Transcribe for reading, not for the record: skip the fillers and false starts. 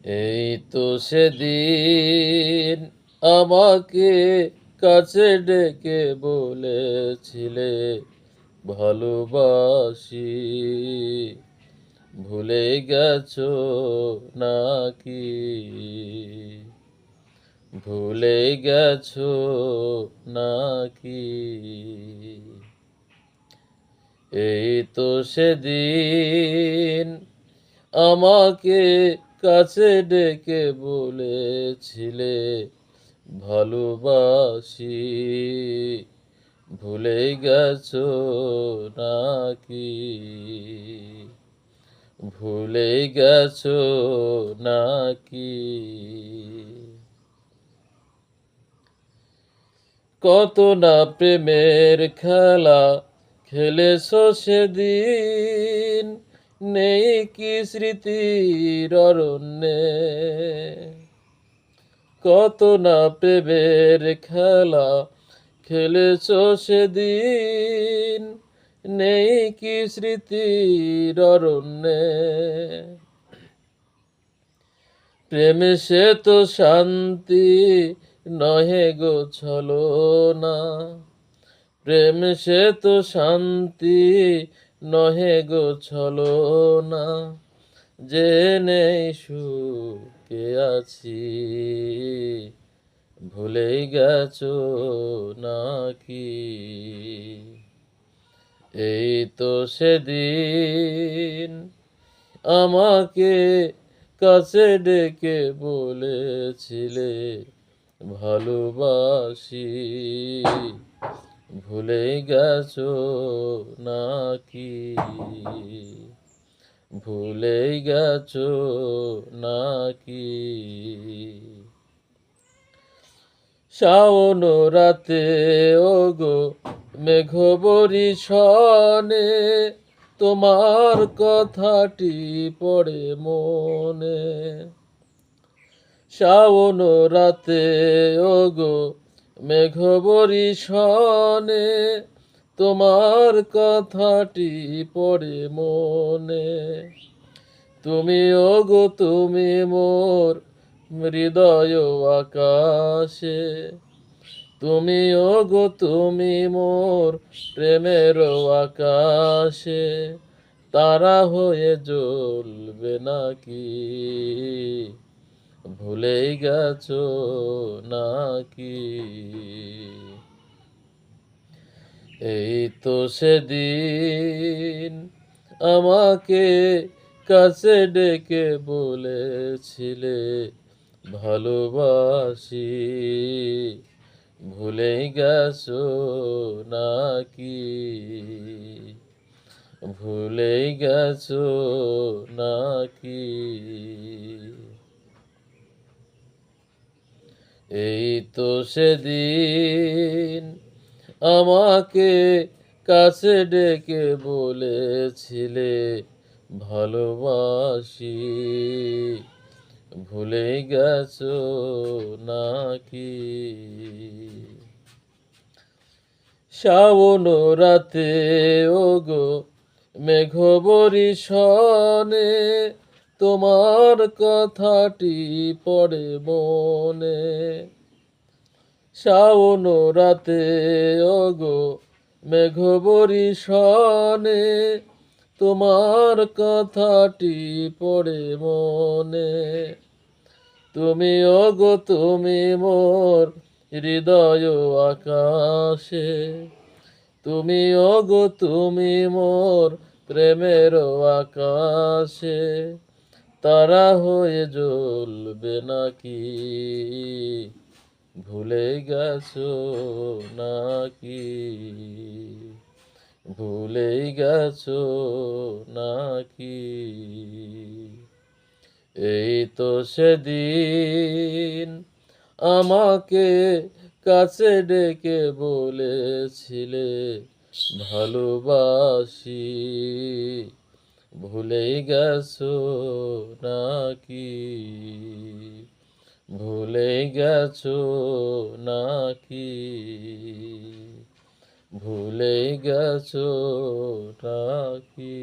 এই তো সেদিন আমাকে কাছে ডেকে বলেছিলে ভালোবাসি, ভুলে গেছো নাকি? ভুলে গেছো নাকি? এই তো সেদিন আমাকে কাছে ডেকে বলেছিলে ভালোবাসি, ভুলে গেছো নাকি? ভুলে গেছো নাকি? কত না প্রেমের খেলা খেলেছো সেদিন, নেই কি স্মৃতির অরণ্যে? কত না প্রেমের খেলা খেলেছো সেদিন, নেই কি স্মৃতির অরণ্যে? প্রেম সে তো শান্তি নহে গো ছলনা, প্রেম সে তো শান্তি নহে গো ছলনা, জেনে সুখে আছি, ভুলেই গেছো নাকি? এই তো সেদিন আমাকে কাছে ডেকে বলেছিলে ভালোবাসি, ভুলে গেছো নাকি? ভুলে গেছো নাকি? শাওন রাতে ওগো মেঘ বরিশনে, তোমার কথাটি পড়ে মনে। শাওন রাতে ওগো মেঘ বরিশনে, তোমার কথাটি পড়ে মনে। তুমি ওগো তুমি মোর হৃদয় আকাশে, তুমি ওগো তুমি মোর প্রেমের আকাশে, তারা হয়ে জ্বলবে নাকি? ভুলেই গেছো নাকি? এই তো সেদিন আমাকে কাছে ডেকে বলেছিলে ভালোবাসি, ভুলেই গেছো নাকি? ভুলেই গেছো নাকি? এই তো সেদিন আমাকে কাছে ডেকে বলেছিলে ভালোবাসি, ভুলে গেছো নাকি? শাওন রাতে ওগো মেঘ বরিশনে, তোমার কথাটি পড়ে মনে। শাওন রাতে ওগো মেঘ বরিশনে, তোমার কথাটি পড়ে মনে। তুমি ওগো তুমি মোর হৃদয় আকাশে, তুমি ওগো তুমি মোর প্রেমের আকাশে, তারা হয়ে জ্বলবে নাকি? ভুলে গেছো নাকি? ভুলে গেছো নাকি? এই তো সেদিন আমাকে কাছে ডেকে বলেছিলে ভালোবাসি, ভুলেই গেছো নাকি? ভুলে গেছো নাকি? ভুলে গেছো নাকি?